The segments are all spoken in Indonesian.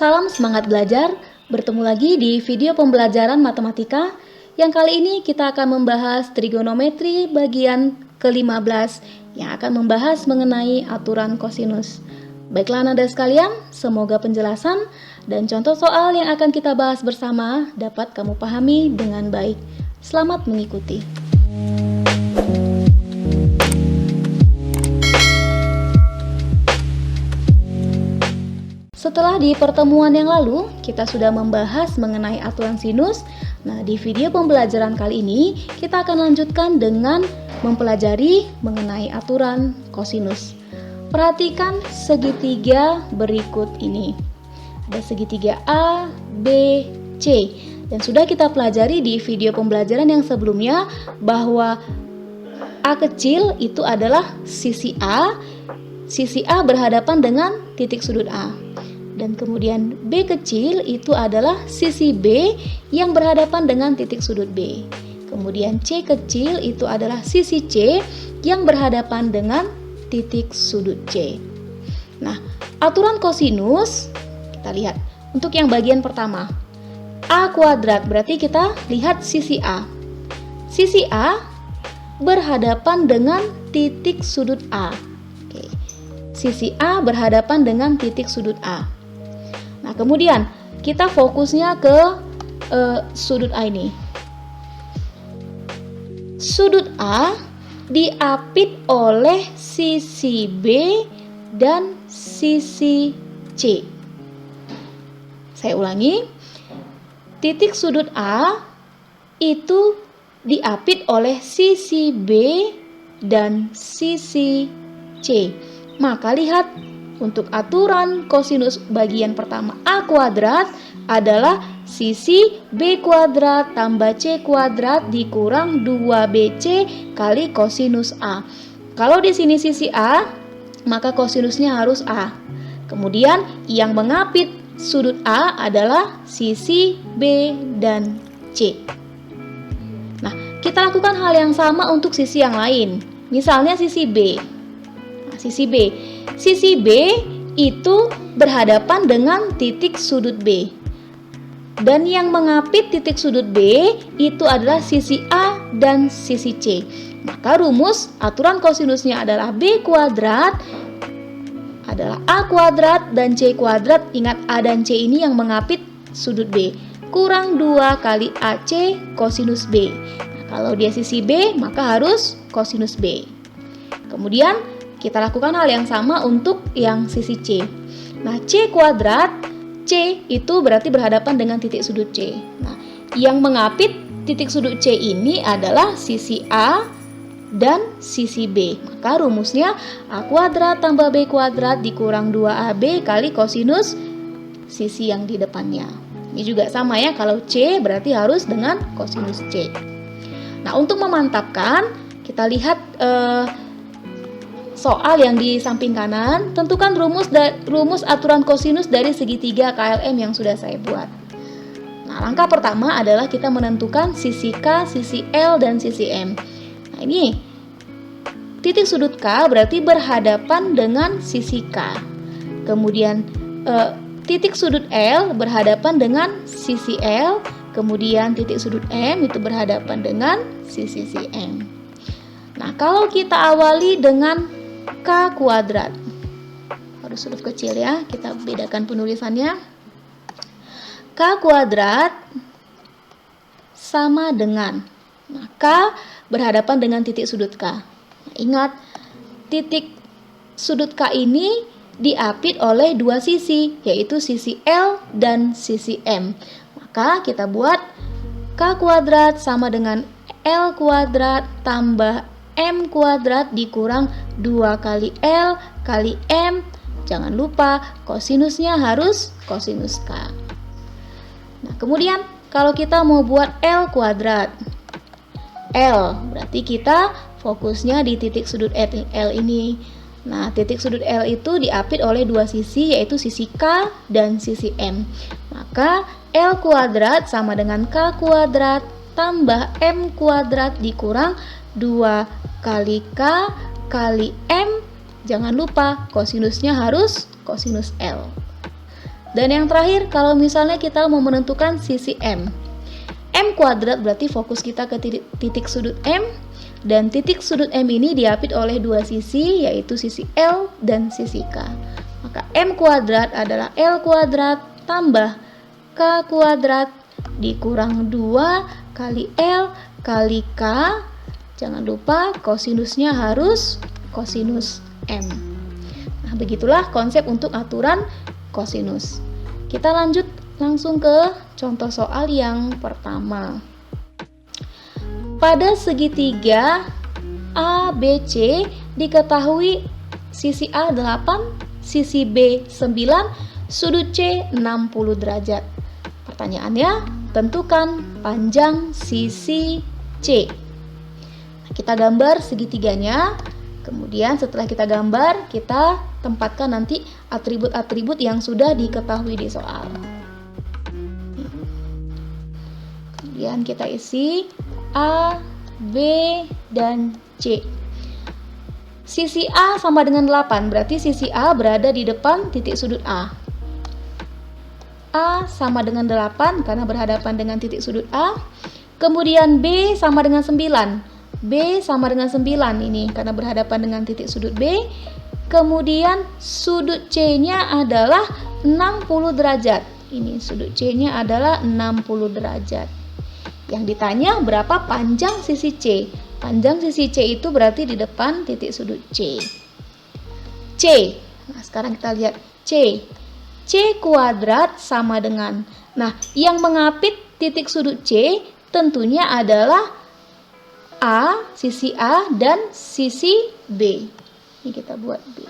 Salam semangat belajar, bertemu lagi di video pembelajaran matematika yang kali ini kita akan membahas trigonometri bagian ke-15 yang akan membahas mengenai aturan kosinus. Baiklah Anda sekalian, semoga penjelasan dan contoh soal yang akan kita bahas bersama dapat kamu pahami dengan baik. Selamat mengikuti. Setelah di pertemuan yang lalu, kita sudah membahas mengenai aturan sinus. Nah, di video pembelajaran kali ini, kita akan lanjutkan dengan mempelajari mengenai aturan kosinus. Perhatikan segitiga berikut ini. Ada segitiga A, B, C. Dan sudah kita pelajari di video pembelajaran yang sebelumnya bahwa A kecil itu adalah sisi A berhadapan dengan titik sudut A. Dan kemudian B kecil itu adalah sisi B yang berhadapan dengan titik sudut B. Kemudian C kecil itu adalah sisi C yang berhadapan dengan titik sudut C. Nah, aturan kosinus kita lihat. Untuk yang bagian pertama, A kuadrat, berarti kita lihat sisi A. Sisi A berhadapan dengan titik sudut A. Oke. Sisi A berhadapan dengan titik sudut A. Nah, kemudian kita fokusnya ke sudut A ini. Sudut A diapit oleh sisi B dan sisi C. Saya ulangi. Titik sudut A itu diapit oleh sisi B dan sisi C. Maka lihat, untuk aturan kosinus bagian pertama A kuadrat adalah sisi B kuadrat tambah C kuadrat dikurang 2BC kali kosinus A. Kalau di sini sisi A, maka kosinusnya harus A. Kemudian yang mengapit sudut A adalah sisi B dan C. Nah, kita lakukan hal yang sama untuk sisi yang lain. Misalnya sisi B. Nah, Sisi B itu berhadapan dengan titik sudut B. Dan yang mengapit titik sudut B itu adalah sisi A dan sisi C. Maka rumus aturan kosinusnya adalah B kuadrat adalah A kuadrat dan C kuadrat. Ingat, A dan C ini yang mengapit sudut B. Kurang 2 kali AC kosinus B. Nah, kalau dia sisi B, maka harus kosinus B. Kemudian kita lakukan hal yang sama untuk yang sisi C. Nah, C kuadrat, C itu berarti berhadapan dengan titik sudut C. Nah, yang mengapit titik sudut C ini adalah sisi A dan sisi B. Maka rumusnya A kuadrat tambah B kuadrat dikurang 2AB kali kosinus sisi yang di depannya. Ini juga sama ya, kalau C berarti harus dengan kosinus C. Nah, untuk memantapkan, kita lihat soal yang di samping kanan, tentukan rumus aturan kosinus dari segitiga KLM yang sudah saya buat. Nah, langkah pertama adalah kita menentukan sisi K, sisi L, dan sisi M. Nah, ini titik sudut K berarti berhadapan dengan sisi K. Kemudian titik sudut L berhadapan dengan sisi L. Kemudian titik sudut M itu berhadapan dengan sisi M. Nah, kalau kita awali dengan K kuadrat, harus huruf kecil ya, kita bedakan penulisannya. K kuadrat sama dengan, nah, K berhadapan dengan titik sudut K. Nah, ingat, titik sudut K ini diapit oleh dua sisi, yaitu sisi L dan sisi M. Maka kita buat K kuadrat sama dengan L kuadrat tambah M kuadrat dikurang 2 kali L kali M. Jangan lupa kosinusnya harus kosinus K. Nah, kemudian kalau kita mau buat L kuadrat, L berarti kita fokusnya di titik sudut L ini. Nah, titik sudut L itu diapit oleh dua sisi, yaitu sisi K dan sisi M. Maka L kuadrat sama dengan K kuadrat tambah M kuadrat dikurang 2 kali K kali M. Jangan lupa kosinusnya harus kosinus L. Dan yang terakhir, kalau misalnya kita mau menentukan sisi M. M kuadrat berarti fokus kita ke titik sudut M, dan titik sudut M ini diapit oleh dua sisi, yaitu sisi L dan sisi K. Maka M kuadrat adalah L kuadrat tambah K kuadrat dikurang 2 kali L kali K. Jangan lupa kosinusnya harus kosinus M. Nah, begitulah konsep untuk aturan kosinus. Kita lanjut langsung ke contoh soal yang pertama. Pada segitiga ABC diketahui sisi A 8, sisi B 9, sudut C 60 derajat. Pertanyaannya, tentukan panjang sisi C. Nah, kita gambar segitiganya. Kemudian setelah kita gambar, kita tempatkan nanti atribut-atribut yang sudah diketahui di soal. Kemudian kita isi A, B, dan C. Sisi A sama dengan 8, berarti sisi A berada di depan titik sudut A. A sama dengan 8 karena berhadapan dengan titik sudut A. Kemudian B sama dengan 9. B sama dengan 9 ini karena berhadapan dengan titik sudut B. Kemudian sudut C-nya adalah 60 derajat. Ini sudut C-nya adalah 60 derajat. Yang ditanya berapa panjang sisi C? Panjang sisi C itu berarti di depan titik sudut C. C. Nah, sekarang kita lihat C. C kuadrat sama dengan. Nah, yang mengapit titik sudut C tentunya adalah A, sisi A, dan sisi B. Ini kita buat B.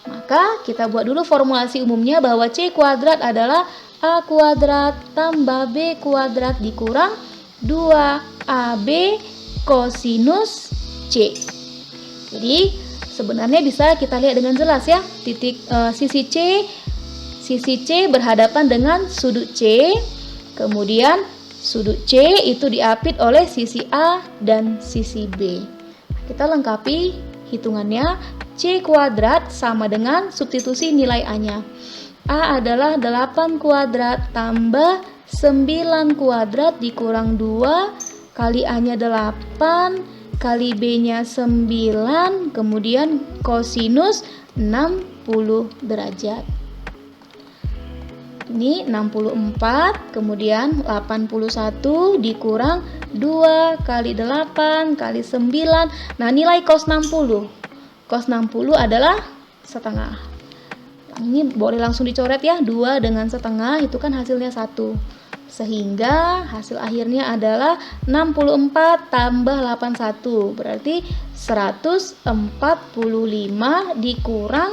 Maka kita buat dulu formulasi umumnya bahwa C kuadrat adalah A kuadrat tambah B kuadrat dikurang 2AB kosinus C. Jadi sebenarnya bisa kita lihat dengan jelas ya, sisi C berhadapan dengan sudut C. Kemudian sudut C itu diapit oleh sisi A dan sisi B. Kita lengkapi hitungannya. C kuadrat sama dengan substitusi nilai A-nya. A adalah 8 kuadrat tambah 9 kuadrat dikurang 2 kali A-nya 8 kali B-nya 9, kemudian kosinus 60 derajat. Ini 64, kemudian 81 dikurang 2 kali 8 kali 9. Nah, nilai cos 60. Cos 60 adalah setengah. Ini boleh langsung dicoret ya, 2 dengan setengah itu kan hasilnya 1. Sehingga hasil akhirnya adalah 64 tambah 81. Berarti 145 dikurang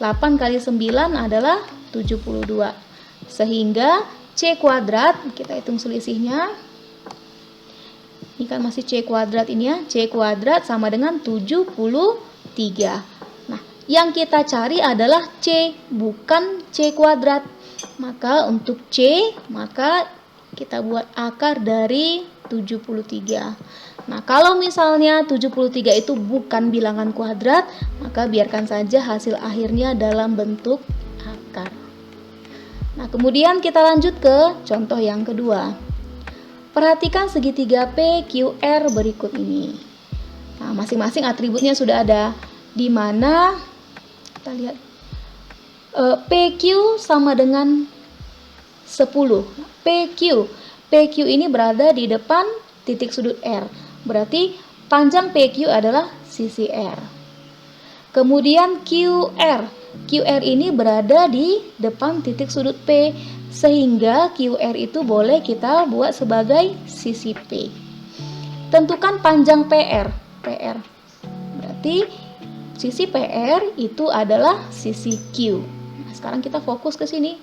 8 kali 9 adalah 72. Sehingga C kuadrat, kita hitung selisihnya. Ini kan masih C kuadrat ini ya. C kuadrat sama dengan 73. Nah, yang kita cari adalah C, bukan C kuadrat. Maka untuk C, maka kita buat akar dari 73. Nah, kalau misalnya 73 itu bukan bilangan kuadrat, maka biarkan saja hasil akhirnya dalam bentuk akar. Nah, kemudian kita lanjut ke contoh yang kedua. Perhatikan segitiga PQR berikut ini. Nah, masing-masing atributnya sudah ada. Di mana kita lihat PQ sama dengan 10. PQ ini berada di depan titik sudut R. Berarti panjang PQ adalah sisi R. Kemudian QR ini berada di depan titik sudut P, sehingga QR itu boleh kita buat sebagai sisi P. Tentukan panjang PR. Berarti sisi PR itu adalah sisi Q. Nah, sekarang kita fokus ke sini,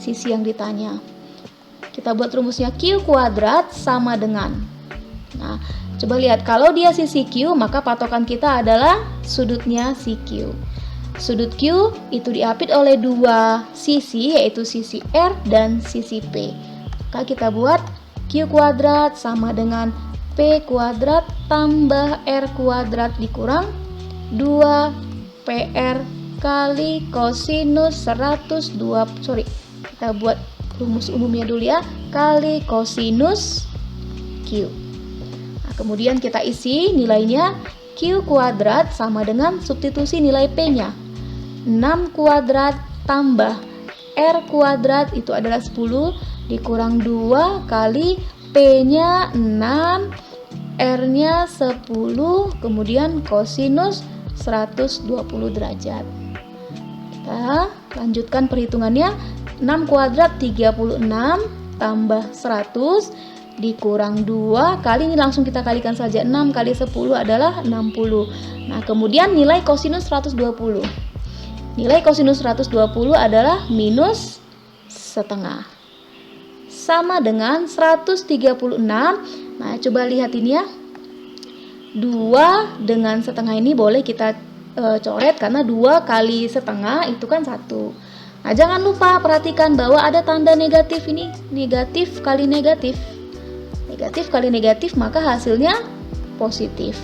sisi yang ditanya. Kita buat rumusnya Q kuadrat sama dengan. Nah, coba lihat, kalau dia sisi Q, maka patokan kita adalah sudutnya si Q. Sudut Q itu diapit oleh dua sisi, yaitu sisi R dan sisi P. Maka kita buat Q kuadrat sama dengan P kuadrat tambah R kuadrat dikurang 2 PR kali kosinus 120. Kita buat rumus umumnya dulu ya. Kali kosinus Q. Nah, kemudian kita isi nilainya. Q kuadrat sama dengan substitusi nilai P-nya. 6 kuadrat tambah R kuadrat itu adalah 10 dikurang 2 kali P-nya 6, R-nya 10, kemudian kosinus 120 derajat. Kita lanjutkan perhitungannya. 6 kuadrat 36 tambah 100 dikurang 2 kali, ini langsung kita kalikan saja. 6 kali 10 adalah 60. Nah, kemudian nilai kosinus 120. Nilai kosinus 120 adalah minus setengah. Sama dengan 136. Nah, coba lihat ini ya. 2 dengan setengah ini boleh kita coret karena 2 kali setengah itu kan 1. Nah, jangan lupa perhatikan bahwa ada tanda negatif ini. Negatif kali negatif. Negatif kali negatif, maka hasilnya positif.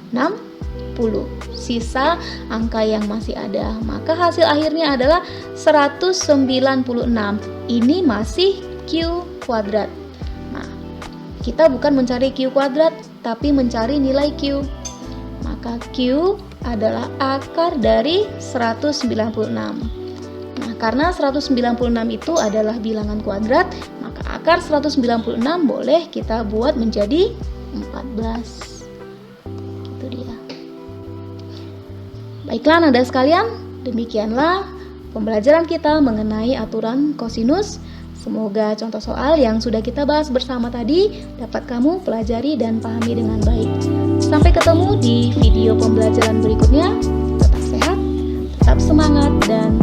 60. Sisa angka yang masih ada. Maka hasil akhirnya adalah 196. Ini masih Q kuadrat. Nah, kita bukan mencari Q kuadrat, tapi mencari nilai Q. Maka Q adalah akar dari 196. Nah, karena 196 itu adalah bilangan kuadrat, maka akar 196 boleh kita buat menjadi 14. Itu dia. Baiklah anak-anak sekalian, demikianlah pembelajaran kita mengenai aturan kosinus. Semoga contoh soal yang sudah kita bahas bersama tadi dapat kamu pelajari dan pahami dengan baik. Sampai ketemu di video pembelajaran berikutnya. Tetap sehat, tetap semangat, dan